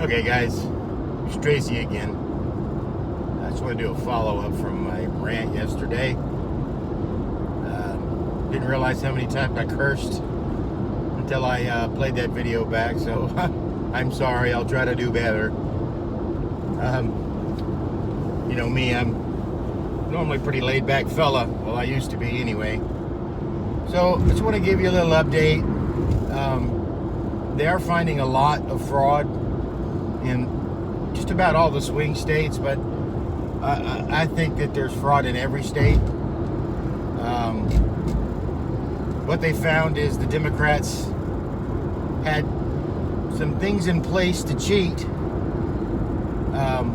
Okay, guys, it's Tracy again. I just want to do a follow-up from my rant yesterday. Didn't realize how many times I cursed until I played that video back, so I'm sorry. I'll try to do better. You know me, I'm normally a pretty laid-back fella. Well, I used to be anyway. So I just want to give you a little update. They are finding a lot of fraud in just about all the swing states, but I think that there's fraud in every state. What they found is the Democrats had some things in place to cheat,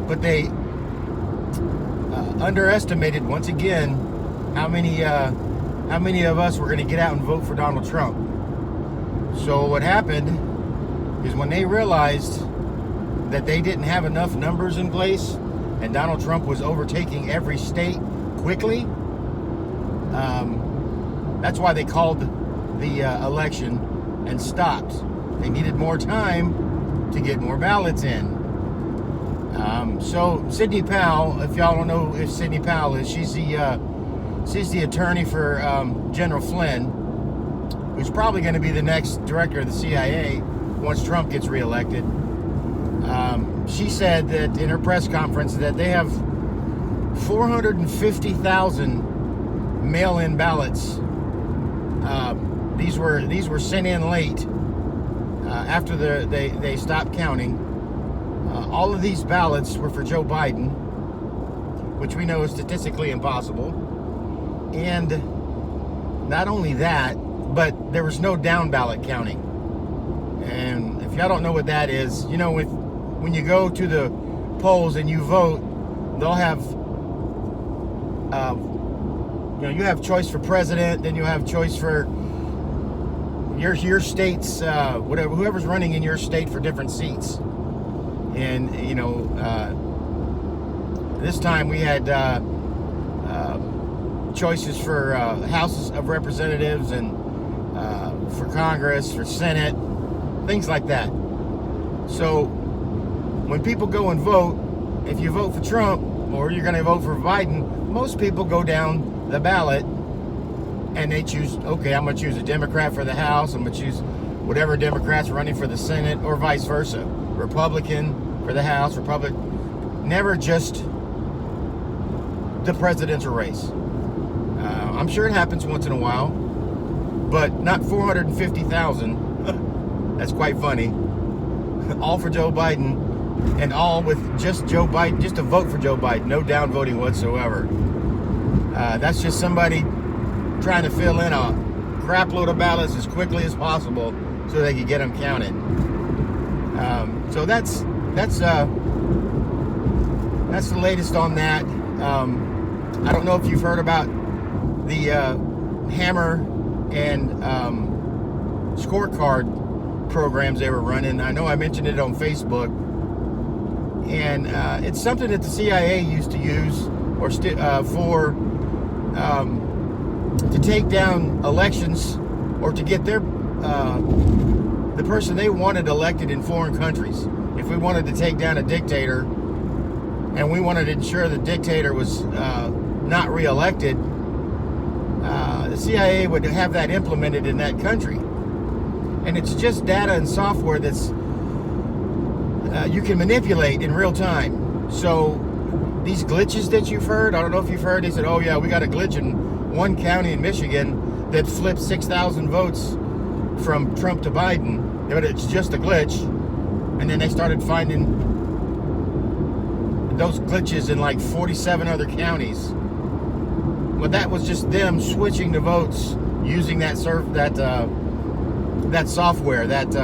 but they underestimated once again how many of us were going to get out and vote for Donald Trump. So what happened is when they realized that they didn't have enough numbers in place and Donald Trump was overtaking every state quickly, that's why they called the election and stopped. They needed more time to get more ballots in. So Sidney Powell, if y'all don't know who Sidney Powell is, she's the attorney for General Flynn, who's probably going to be the next director of the CIA once Trump gets reelected. She said that in her press conference that they have 450,000 mail-in ballots. These were sent in late after they stopped counting. All of these ballots were for Joe Biden, which we know is statistically impossible. And not only that, but there was no down ballot counting. And if y'all don't know what that is, you know, when you go to the polls and you vote, they'll have, you have choice for president, then you have choice for your state's, whoever's running in your state for different seats. And, this time we had choices for houses of representatives and for Congress, for Senate, things like that. So when people go and vote, if you vote for Trump or you're going to vote for Biden, most people go down the ballot and they choose, okay, I'm going to choose a Democrat for the House, I'm going to choose whatever Democrat's running for the Senate, or vice versa. Republican for the House, never just the presidential race. I'm sure it happens once in a while, but not 450,000. That's quite funny. All for Joe Biden, and all with just Joe Biden, just to vote for Joe Biden, no down voting whatsoever. That's just somebody trying to fill in a crap load of ballots as quickly as possible so they can get them counted. So that's the latest on that. I don't know if you've heard about the Hammer and scorecard programs they were running. I know I mentioned it on Facebook, and it's something that the CIA used to use to take down elections or to get their the person they wanted elected in foreign countries. If we wanted to take down a dictator and we wanted to ensure the dictator was not reelected, the CIA would have that implemented in that country. And it's just data and software that's you can manipulate in real time. So these glitches that you've heard, I don't know if you've heard, they said, oh yeah, we got a glitch in one county in Michigan that flipped 6,000 votes from Trump to Biden, but it's just a glitch. And then they started finding those glitches in like 47 other counties. But that was just them switching the votes using that software, that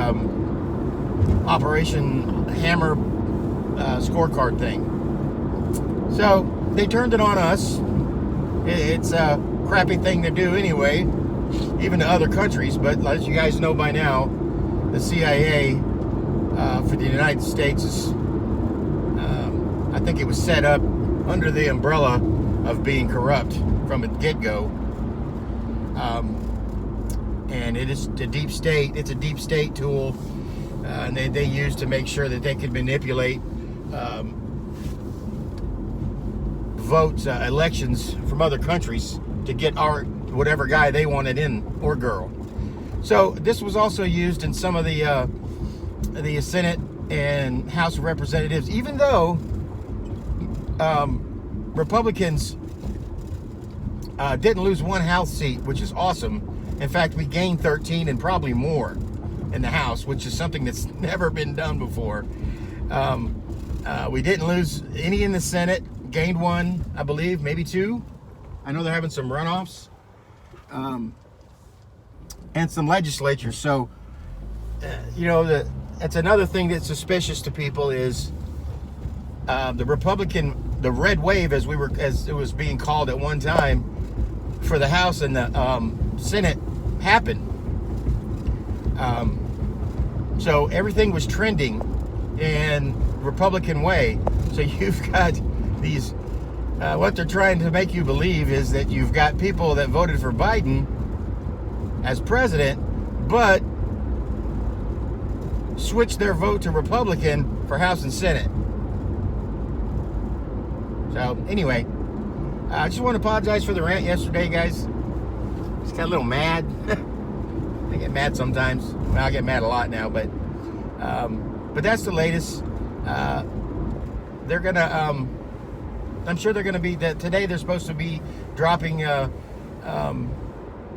Operation Hammer scorecard thing. So they turned it on us. It's a crappy thing to do anyway, even to other countries. But as you guys know by now, the CIA for the United States is, I think it was set up under the umbrella of being corrupt from the get-go. And it is a deep state. It's a deep state tool and they used to make sure that they could manipulate votes, elections from other countries to get whatever guy they wanted in, or girl. So this was also used in some of the Senate and House of Representatives, even though Republicans didn't lose one House seat, which is awesome. In fact, we gained 13 and probably more in the House, which is something that's never been done before. We didn't lose any in the Senate, gained one, I believe, maybe two. I know they're having some runoffs, and some legislatures. So, that's another thing that's suspicious to people is the red wave, as it was being called at one time, for the House and the Senate happened. So everything was trending in Republican way. So you've got these, what they're trying to make you believe is that you've got people that voted for Biden as president, but switched their vote to Republican for House and Senate. So anyway, I just want to apologize for the rant yesterday, guys. Just got a little mad. I get mad sometimes. Well, I get mad a lot now, but that's the latest. They're gonna, I'm sure they're gonna be that today. They're supposed to be dropping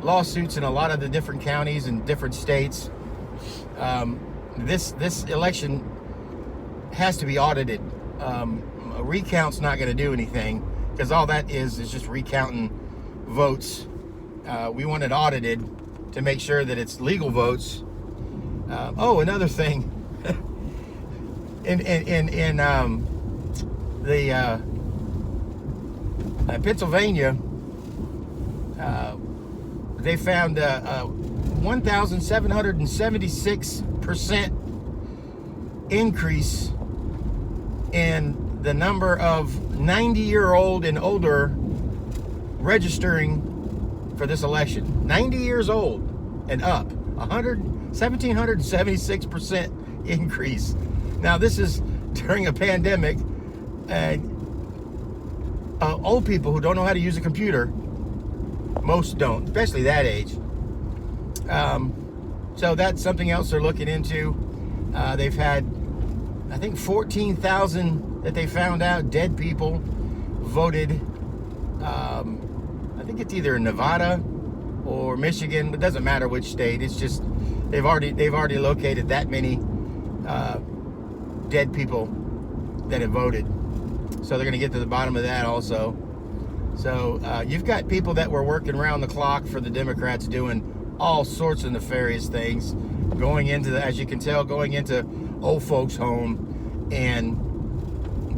lawsuits in a lot of the different counties and different states. This election has to be audited. A recount's not going to do anything, because all that is just recounting votes. We want it audited to make sure that it's legal votes. Another thing, in Pennsylvania, they found 1,776% increase in the number of 90-year-old and older registering for this election. 90 years old and up. 1,776% increase. Now, this is during a pandemic, and old people who don't know how to use a computer, most don't, especially that age. So that's something else they're looking into. They've had, I think, 14,000 that they found out dead people voted. I think it's either in Nevada or Michigan, but it doesn't matter which state. It's just they've already located that many dead people that have voted. So they're going to get to the bottom of that also. So you've got people that were working around the clock for the Democrats doing all sorts of nefarious things, going into as you can tell, going into old folks' home and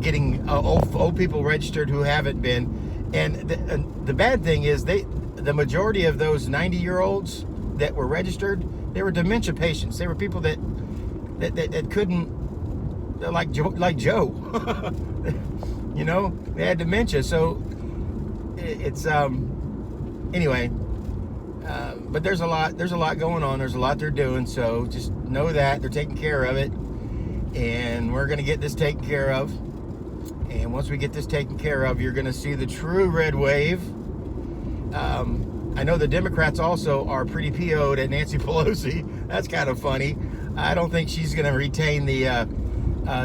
getting old people registered who haven't been. And the bad thing is the majority of those 90-year-olds that were registered, they were dementia patients. They were people that couldn't, like Joe. They had dementia. So it's anyway. But there's a lot going on. There's a lot they're doing. So just know that they're taking care of it, and we're going to get this taken care of. And once we get this taken care of, you're going to see the true red wave. I know the Democrats also are pretty PO'd at Nancy Pelosi. That's kind of funny. I don't think she's going to retain the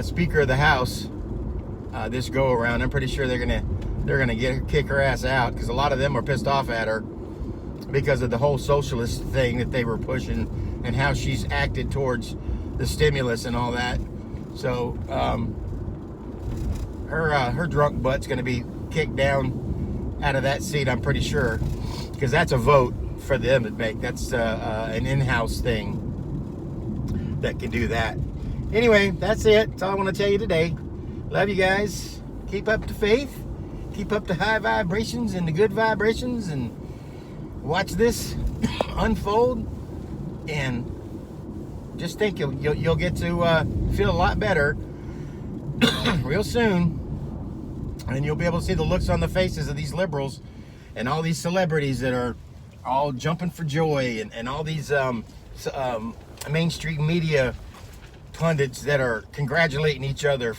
Speaker of the House this go around. I'm pretty sure they're gonna kick her ass out, because a lot of them are pissed off at her because of the whole socialist thing that they were pushing and how she's acted towards the stimulus and all that. So her drunk butt's going to be kicked down out of that seat, I'm pretty sure, because that's a vote for them to make. That's an in-house thing that can do that. Anyway, that's it. That's all I want to tell you today. Love you guys. Keep up the faith. Keep up the high vibrations and the good vibrations, and watch this unfold. And just think you'll get to feel a lot better real soon, and you'll be able to see the looks on the faces of these liberals and all these celebrities that are all jumping for joy, and all these mainstream media pundits that are congratulating each other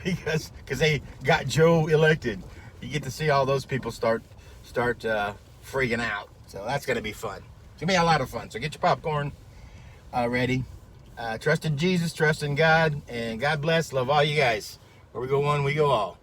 because they got Joe elected. You get to see all those people start freaking out. So that's going to be fun. It's going to be a lot of fun. So get your popcorn ready. Trust in Jesus, trust in God, and God bless. Love all you guys. Where we go one, we go all.